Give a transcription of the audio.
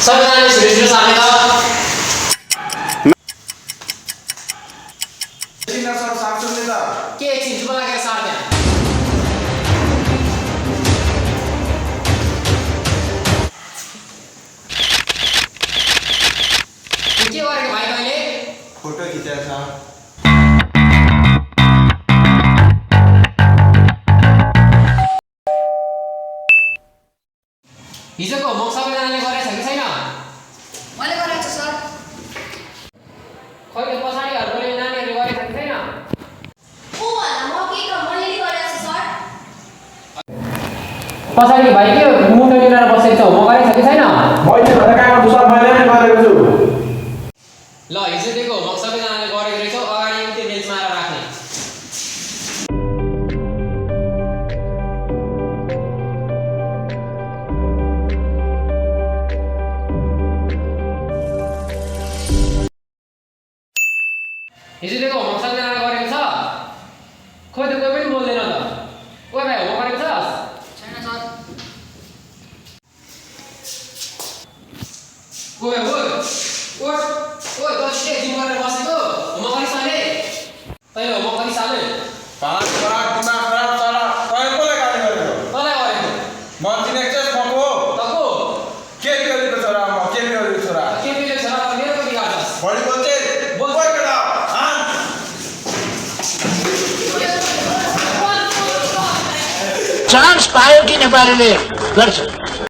सबैजनाले छिटो सार्ने त एकछिन सर सार्छौँ नि त के एकछिन जुमा लागेर सार त्यहाँ के गरेको भाइ तैँले फोटो खिचेको छ हिजोको होमवर्क सबैजनाले गरेछ कि छैन मैले गरेको छु सर खै पछाडिहरुले नानीहरूले गरेछ कि छैन ओ भन्दा म के मैले नि गरेको छु सर पछाडि भाइ के मुन्टो लिएर बसेको छ होमवर्क गरेछ कि छैन मैले भने काका सर मैले नै गरेको छु ल हिजो दिएको होमवर्क सबैजनाले गरेको रहेछ अगाडि त्यो बेन्चमा आएर राख्ने हिजो दिएको होमवर्क सबैजनाले गरेको छ खोइ त कोही पनि बोल्दैन त ओइ भाइ होमवर्क गरेको छस् छैन सर ओइ दस जिम गरेर बसेको होमवर्क गरिसाले तैँले होमवर्क गरिसाले पाँच खराब दिमाग खराब तर तैँले कसले गाली गरेको तँलाई गरेको म चिनेको छ मको तको के गरेको छोरा म के गरेको छोरा के पिले छोरा मेरो पनि गर्छस् बढी बोल्छे बोल केटा चान्स पायो कि नेपालीले गर्छ